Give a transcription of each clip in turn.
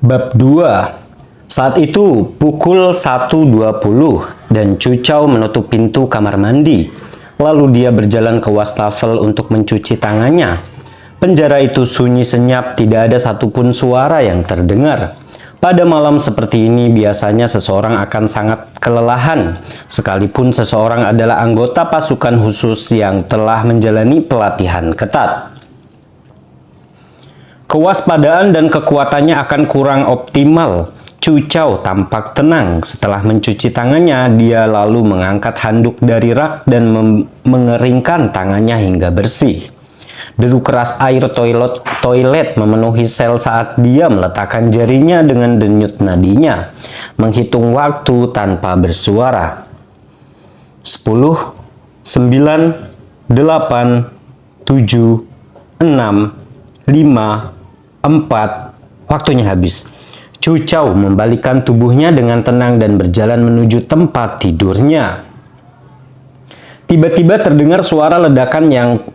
Bab 2. Saat itu pukul 1.20 dan Cu Chao menutup pintu kamar mandi. Lalu dia berjalan ke wastafel untuk mencuci tangannya. Penjara itu sunyi senyap, tidak ada satupun suara yang terdengar. Pada malam seperti ini biasanya seseorang akan sangat kelelahan, sekalipun seseorang adalah anggota pasukan khusus yang telah menjalani pelatihan ketat. Kewaspadaan dan kekuatannya akan kurang optimal. Cu Chao tampak tenang. Setelah mencuci tangannya, dia lalu mengangkat handuk dari rak dan mengeringkan tangannya hingga bersih. Deru keras air toilet memenuhi sel saat dia meletakkan jarinya dengan denyut nadinya, menghitung waktu tanpa bersuara. 10, 9, 8, 7, 6, 5, 4, waktunya habis. Cu Chao membalikkan tubuhnya dengan tenang dan berjalan menuju tempat tidurnya. Tiba-tiba terdengar suara ledakan yang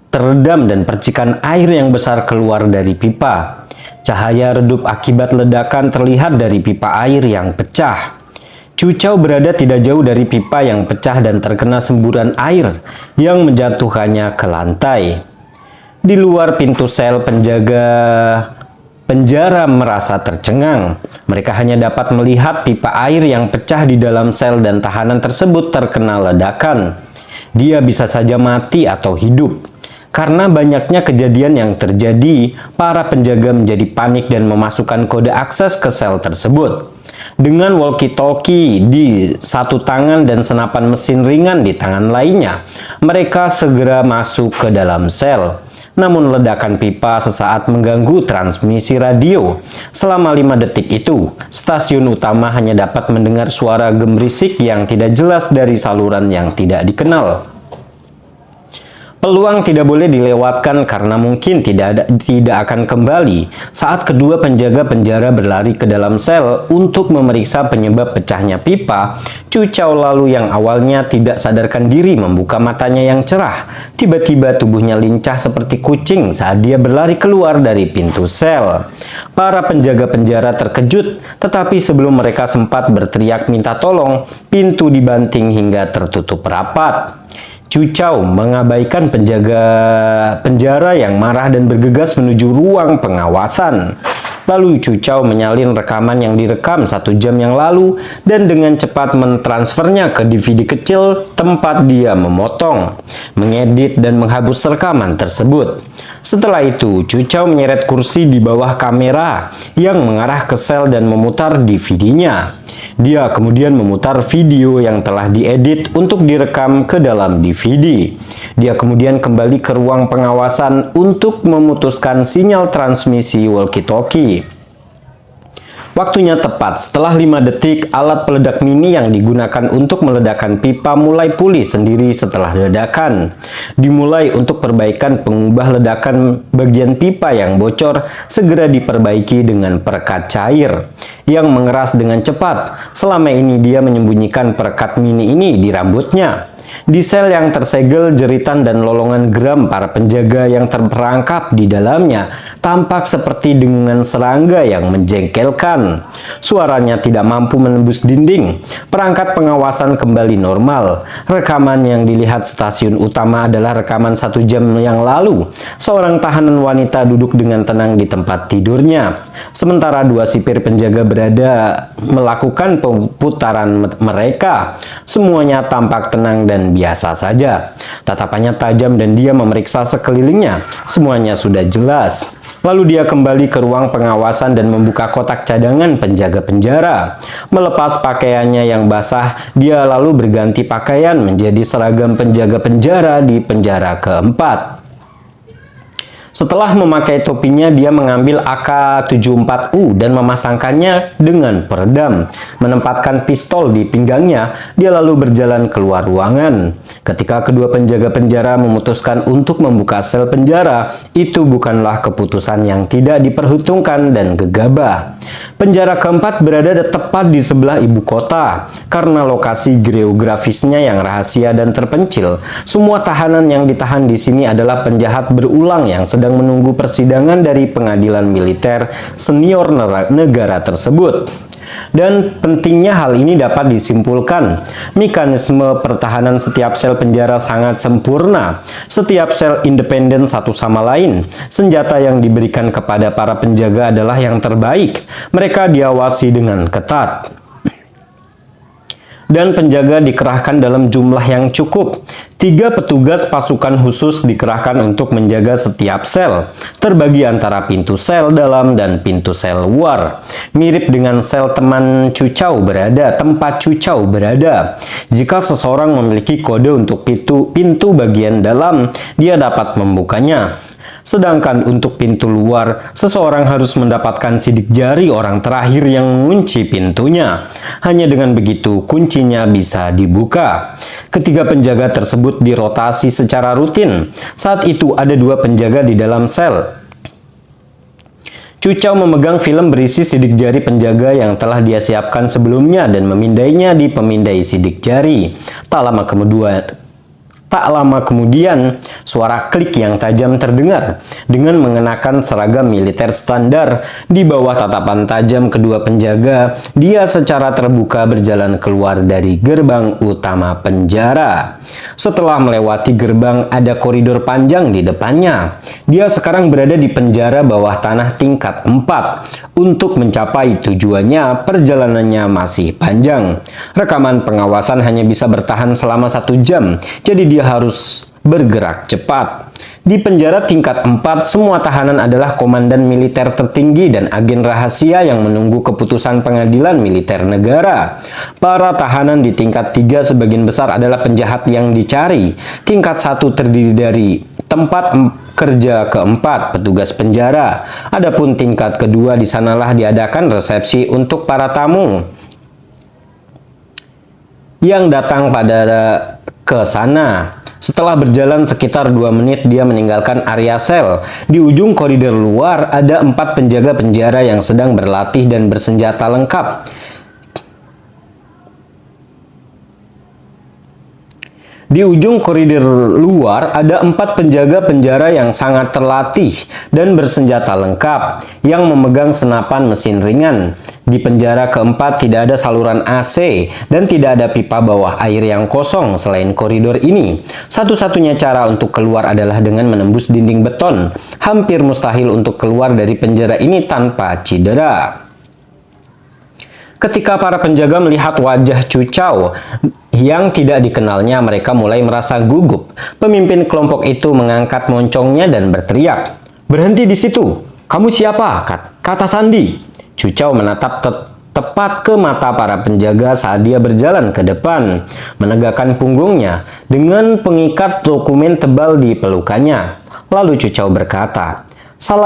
teredam dan percikan air yang besar keluar dari pipa. Cahaya redup akibat ledakan terlihat dari pipa air yang pecah. Cu Chao berada tidak jauh dari pipa yang pecah dan terkena semburan air yang menjatuhkannya ke lantai. Di luar pintu sel, penjara merasa tercengang. Mereka hanya dapat melihat pipa air yang pecah di dalam sel dan tahanan tersebut terkena ledakan. Dia bisa saja mati atau hidup. Karena banyaknya kejadian yang terjadi, para penjaga menjadi panik dan memasukkan kode akses ke sel tersebut. Dengan walkie-talkie di satu tangan dan senapan mesin ringan di tangan lainnya, mereka segera masuk ke dalam sel. Namun ledakan pipa sesaat mengganggu transmisi radio. Selama 5 detik itu, stasiun utama hanya dapat mendengar suara gemerisik yang tidak jelas dari saluran yang tidak dikenal. Peluang tidak boleh dilewatkan karena mungkin tidak akan kembali saat kedua penjaga penjara berlari ke dalam sel untuk memeriksa penyebab pecahnya pipa. Cu Chao lalu yang awalnya tidak sadarkan diri membuka matanya yang cerah. Tiba-tiba tubuhnya lincah seperti kucing saat dia berlari keluar dari pintu sel. Para penjaga penjara terkejut, tetapi sebelum mereka sempat berteriak minta tolong, pintu dibanting hingga tertutup rapat. Cu Chao mengabaikan penjaga penjara yang marah dan bergegas menuju ruang pengawasan. Lalu Cu Chao menyalin rekaman yang direkam 1 jam yang lalu dan dengan cepat mentransfernya ke DVD kecil tempat dia memotong, mengedit dan menghapus rekaman tersebut. Setelah itu, Cu Chao menyeret kursi di bawah kamera yang mengarah ke sel dan memutar DVD-nya. Dia kemudian memutar video yang telah diedit untuk direkam ke dalam DVD. Dia kemudian kembali ke ruang pengawasan untuk memutuskan sinyal transmisi walkie-talkie. Waktunya tepat, setelah 5 detik, alat peledak mini yang digunakan untuk meledakkan pipa mulai pulih sendiri setelah ledakan. Dimulai untuk perbaikan pengubah ledakan bagian pipa yang bocor segera diperbaiki dengan perekat cair yang mengeras dengan cepat. Selama ini dia menyembunyikan perekat mini ini di rambutnya. Di sel yang tersegel, jeritan dan lolongan geram para penjaga yang terperangkap di dalamnya tampak seperti dengungan serangga yang menjengkelkan. Suaranya tidak mampu menembus dinding. Perangkat pengawasan kembali normal. Rekaman yang dilihat stasiun utama adalah rekaman 1 jam yang lalu. Seorang tahanan wanita duduk dengan tenang di tempat tidurnya. Sementara 2 sipir penjaga berada melakukan pemutaran mereka. Semuanya tampak tenang dan biasa saja. Tatapannya tajam dan dia memeriksa sekelilingnya. Semuanya sudah jelas. Lalu dia kembali ke ruang pengawasan dan membuka kotak cadangan penjaga penjara. Melepas pakaiannya yang basah, dia lalu berganti pakaian menjadi seragam penjaga penjara di penjara keempat. Setelah memakai topinya, dia mengambil AK-74U dan memasangkannya dengan peredam. Menempatkan pistol di pinggangnya, dia lalu berjalan keluar ruangan. Ketika kedua penjaga penjara memutuskan untuk membuka sel penjara, itu bukanlah keputusan yang tidak diperhitungkan dan gegabah. Penjara keempat berada tepat di sebelah ibu kota. Karena lokasi geografisnya yang rahasia dan terpencil, semua tahanan yang ditahan di sini adalah penjahat berulang yang sedang menunggu persidangan dari pengadilan militer senior negara tersebut. Dan pentingnya hal ini dapat disimpulkan, mekanisme pertahanan setiap sel penjara sangat sempurna. Setiap sel independen satu sama lain. Senjata yang diberikan kepada para penjaga adalah yang terbaik. Mereka diawasi dengan ketat. Dan penjaga dikerahkan dalam jumlah yang cukup. 3 petugas pasukan khusus dikerahkan untuk menjaga setiap sel, terbagi antara pintu sel dalam dan pintu sel luar. Mirip dengan sel tempat Cucau berada. Jika seseorang memiliki kode untuk pintu bagian dalam, dia dapat membukanya. Sedangkan untuk pintu luar, seseorang harus mendapatkan sidik jari orang terakhir yang mengunci pintunya. Hanya dengan begitu, kuncinya bisa dibuka. Ketiga penjaga tersebut dirotasi secara rutin. Saat itu ada 2 penjaga di dalam sel. Cucau memegang film berisi sidik jari penjaga yang telah dia siapkan sebelumnya dan memindainya di pemindai sidik jari. Tak lama kemudian, suara klik yang tajam terdengar. Dengan mengenakan seragam militer standar, di bawah tatapan tajam kedua penjaga, dia secara terbuka berjalan keluar dari gerbang utama penjara. Setelah melewati gerbang, ada koridor panjang di depannya. Dia sekarang berada di penjara bawah tanah tingkat 4. Untuk mencapai tujuannya, perjalanannya masih panjang. Rekaman pengawasan hanya bisa bertahan selama 1 jam, jadi dia harus bergerak cepat. Di penjara tingkat 4, semua tahanan adalah komandan militer tertinggi dan agen rahasia yang menunggu keputusan pengadilan militer negara. Para tahanan di tingkat 3 sebagian besar adalah penjahat yang dicari. Tingkat 1 terdiri dari tempat kerja keempat, petugas penjara. Adapun tingkat kedua, di sanalah diadakan resepsi untuk para tamu yang datang ke sana. Setelah berjalan sekitar 2 menit, dia meninggalkan area sel. Di ujung koridor luar, ada 4 penjaga penjara yang sedang berlatih dan bersenjata lengkap. Di ujung koridor luar ada 4 penjaga penjara yang sangat terlatih dan bersenjata lengkap yang memegang senapan mesin ringan. Di penjara keempat tidak ada saluran AC dan tidak ada pipa bawah air yang kosong selain koridor ini. Satu-satunya cara untuk keluar adalah dengan menembus dinding beton. Hampir mustahil untuk keluar dari penjara ini tanpa cedera. Ketika para penjaga melihat wajah Cucau yang tidak dikenalnya, mereka mulai merasa gugup. Pemimpin kelompok itu mengangkat moncongnya dan berteriak, "Berhenti di situ! Kamu siapa?" kata Sandi. Cucau menatap tepat ke mata para penjaga saat dia berjalan ke depan, menegakkan punggungnya dengan pengikat dokumen tebal di pelukannya. Lalu Cucau berkata,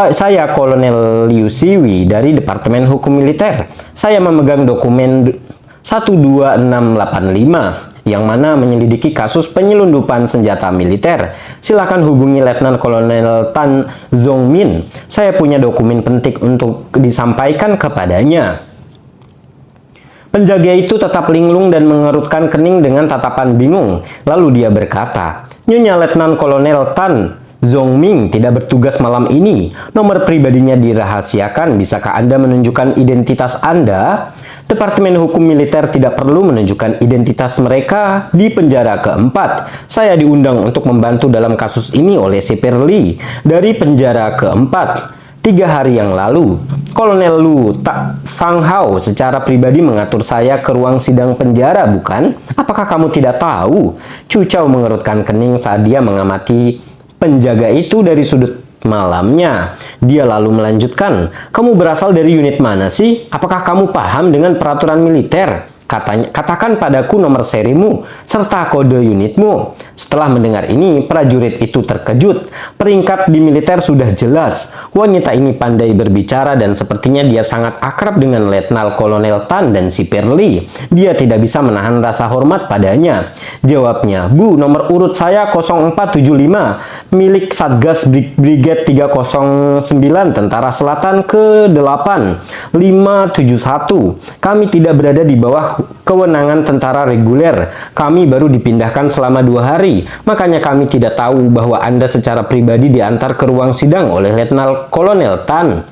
"Saya Kolonel Liu Siwi dari Departemen Hukum Militer. Saya memegang dokumen 12685 yang mana menyelidiki kasus penyelundupan senjata militer. Silakan hubungi Letnan Kolonel Tan Zongmin. Saya punya dokumen penting untuk disampaikan kepadanya." Penjaga itu tetap linglung dan mengerutkan kening dengan tatapan bingung. Lalu dia berkata, "Nyonya Letnan Kolonel Tan Zongmin tidak bertugas malam ini. Nomor pribadinya dirahasiakan. Bisakah Anda menunjukkan identitas Anda?" Departemen Hukum Militer tidak perlu menunjukkan identitas mereka di penjara keempat. Saya diundang untuk membantu dalam kasus ini oleh Sipir Lee dari penjara keempat. 3 hari yang lalu, Kolonel Lu Fanghao secara pribadi mengatur saya ke ruang sidang penjara, bukan? Apakah kamu tidak tahu? Cucau mengerutkan kening saat dia mengamati penjaga itu dari sudut malamnya. Dia lalu melanjutkan, "Kamu berasal dari unit mana sih? Apakah kamu paham dengan peraturan militer? Katakan padaku nomor serimu serta kode unitmu." Setelah mendengar ini, prajurit itu terkejut. Peringkat di militer sudah jelas. Wanita ini pandai berbicara dan sepertinya dia sangat akrab dengan Letnan Kolonel Tan dan Sipir Lee. Dia tidak bisa menahan rasa hormat padanya. Jawabnya, "Bu, nomor urut saya 0475, milik Satgas Brigade 309 Tentara Selatan ke-8 571. Kami tidak berada di bawah kewenangan tentara reguler. Kami baru dipindahkan selama 2 hari. Makanya kami tidak tahu bahwa Anda secara pribadi diantar ke ruang sidang oleh Letnan Kolonel Tan."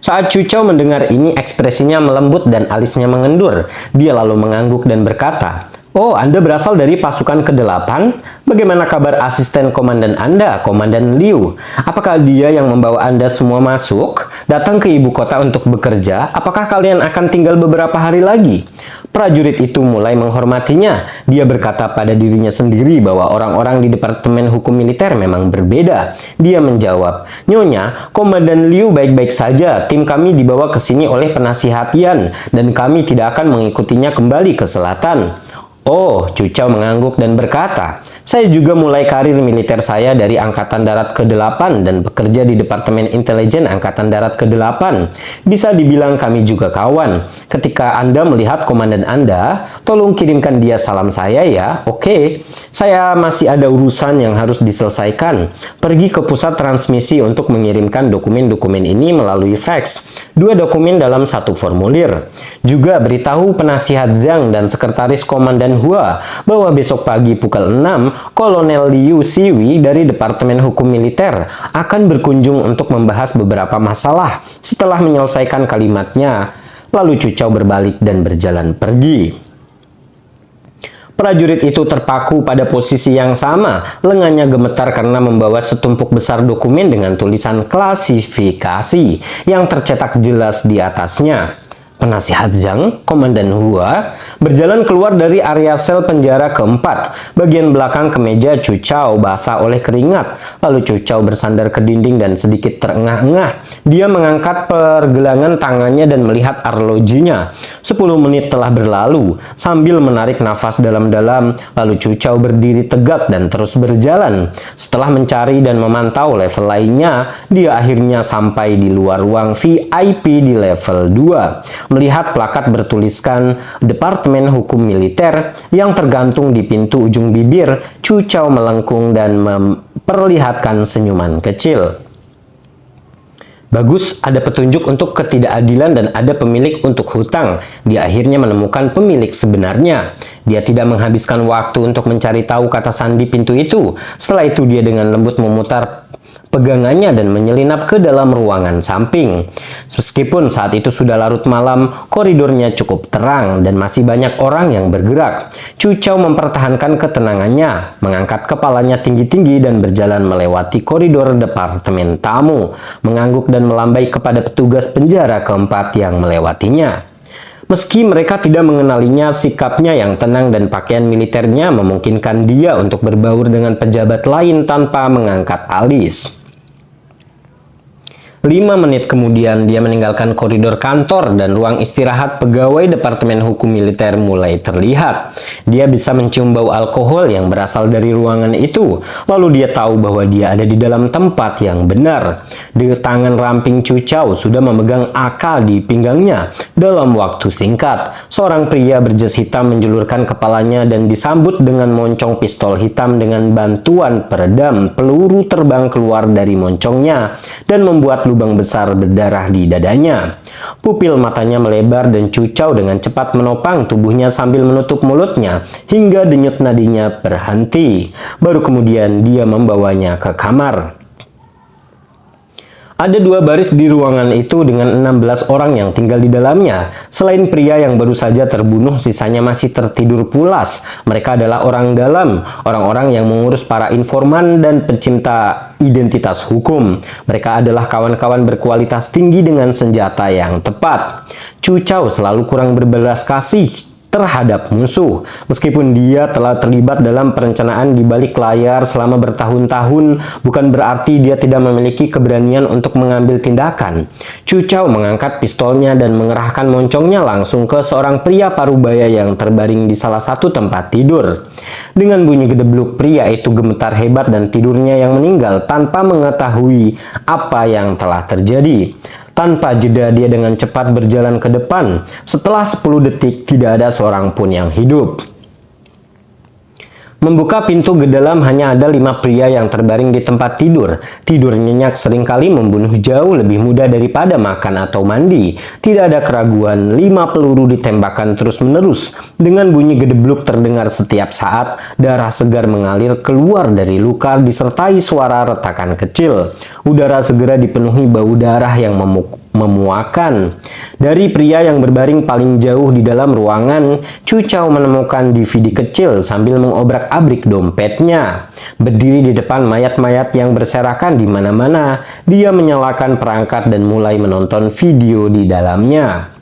Saat Chu Chao mendengar ini, ekspresinya melembut dan alisnya mengendur. Dia lalu mengangguk dan berkata, "Oh, Anda berasal dari pasukan ke-8? Bagaimana kabar asisten komandan Anda, Komandan Liu? Apakah dia yang membawa Anda semua masuk? Datang ke ibu kota untuk bekerja? Apakah kalian akan tinggal beberapa hari lagi?" Prajurit itu mulai menghormatinya. Dia berkata pada dirinya sendiri bahwa orang-orang di Departemen Hukum Militer memang berbeda. Dia menjawab, "Nyonya, Komandan Liu baik-baik saja. Tim kami dibawa ke sini oleh penasihat Yan, dan kami tidak akan mengikutinya kembali ke selatan." Oh, Chu Chao mengangguk dan berkata, "Saya juga mulai karir militer saya dari Angkatan Darat ke-8 dan bekerja di Departemen Intelijen Angkatan Darat ke-8. Bisa dibilang kami juga kawan. Ketika Anda melihat komandan Anda, tolong kirimkan dia salam saya ya, oke? Saya masih ada urusan yang harus diselesaikan. Pergi ke pusat transmisi untuk mengirimkan dokumen-dokumen ini melalui fax. 2 dokumen dalam 1 formulir. Juga beritahu penasihat Zhang dan sekretaris Komandan Hua bahwa besok pagi pukul 6, Kolonel Liu Siwi dari Departemen Hukum Militer akan berkunjung untuk membahas beberapa masalah." Setelah menyelesaikan kalimatnya, lalu Chu Chao berbalik dan berjalan pergi. Prajurit itu terpaku pada posisi yang sama. Lengannya gemetar karena membawa setumpuk besar dokumen dengan tulisan klasifikasi yang tercetak jelas di atasnya. Penasihat Zhang, Komandan Hua, berjalan keluar dari area sel penjara keempat. Bagian belakang kemeja Chu Chao basah oleh keringat. Lalu Chu Chao bersandar ke dinding dan sedikit terengah-engah. Dia mengangkat pergelangan tangannya dan melihat arlojinya. 10 menit telah berlalu. Sambil menarik nafas dalam-dalam, lalu Chu Chao berdiri tegak dan terus berjalan. Setelah mencari dan memantau level lainnya, dia akhirnya sampai di luar ruang VIP di level 2. Melihat plakat bertuliskan Departemen Hukum Militer yang tergantung di pintu ujung bibir, Chu Chao melengkung dan memperlihatkan senyuman kecil. Bagus, ada petunjuk untuk ketidakadilan dan ada pemilik untuk hutang. Dia akhirnya menemukan pemilik sebenarnya. Dia tidak menghabiskan waktu untuk mencari tahu kata sandi pintu itu. Setelah itu dia dengan lembut memutar pegangannya dan menyelinap ke dalam ruangan samping. Meskipun saat itu sudah larut malam, koridornya cukup terang dan masih banyak orang yang bergerak. Chu Chao mempertahankan ketenangannya, mengangkat kepalanya tinggi-tinggi dan berjalan melewati koridor departemen tamu, mengangguk dan melambai kepada petugas penjara keempat yang melewatinya. Meski mereka tidak mengenalinya, sikapnya yang tenang dan pakaian militernya memungkinkan dia untuk berbaur dengan pejabat lain tanpa mengangkat alis. 5 menit kemudian, dia meninggalkan koridor kantor dan ruang istirahat pegawai Departemen Hukum Militer mulai terlihat. Dia bisa mencium bau alkohol yang berasal dari ruangan itu. Lalu dia tahu bahwa dia ada di dalam tempat yang benar. Di tangan ramping Chu Chao sudah memegang AK di pinggangnya. Dalam waktu singkat, seorang pria berjas hitam menjulurkan kepalanya dan disambut dengan moncong pistol hitam. Dengan bantuan peredam, peluru terbang keluar dari moncongnya dan membuat lubang besar berdarah di dadanya. Pupil matanya melebar dan Chu Chao dengan cepat menopang tubuhnya sambil menutup mulutnya hingga denyut nadinya berhenti. Baru kemudian dia membawanya ke kamar. Ada 2 baris di ruangan itu dengan 16 orang yang tinggal di dalamnya. Selain pria yang baru saja terbunuh, sisanya masih tertidur pulas. Mereka adalah orang dalam, orang-orang yang mengurus para informan dan pencinta identitas hukum. Mereka adalah kawan-kawan berkualitas tinggi dengan senjata yang tepat. Chu Chao selalu kurang berbelas kasih terhadap musuh. Meskipun dia telah terlibat dalam perencanaan di balik layar selama bertahun-tahun, bukan berarti dia tidak memiliki keberanian untuk mengambil tindakan. Chu Chao mengangkat pistolnya dan mengerahkan moncongnya langsung ke seorang pria parubaya yang terbaring di salah satu tempat tidur. Dengan bunyi gedebluk, pria itu gemetar hebat dan tidurnya yang meninggal tanpa mengetahui apa yang telah terjadi. Tanpa jeda dia dengan cepat berjalan ke depan. Setelah 10 detik tidak ada seorang pun yang hidup. Membuka pintu ke dalam hanya ada 5 pria yang terbaring di tempat tidur. Tidur nyenyak seringkali membunuh jauh lebih mudah daripada makan atau mandi. Tidak ada keraguan, 5 peluru ditembakkan terus-menerus. Dengan bunyi gedebluk terdengar setiap saat, darah segar mengalir keluar dari luka disertai suara retakan kecil. Udara segera dipenuhi bau darah yang memuakan. Dari pria yang berbaring paling jauh di dalam ruangan, Chu Chao menemukan DVD kecil sambil mengobrak-abrik dompetnya. Berdiri di depan mayat-mayat yang berserakan di mana-mana, dia menyalakan perangkat dan mulai menonton video di dalamnya.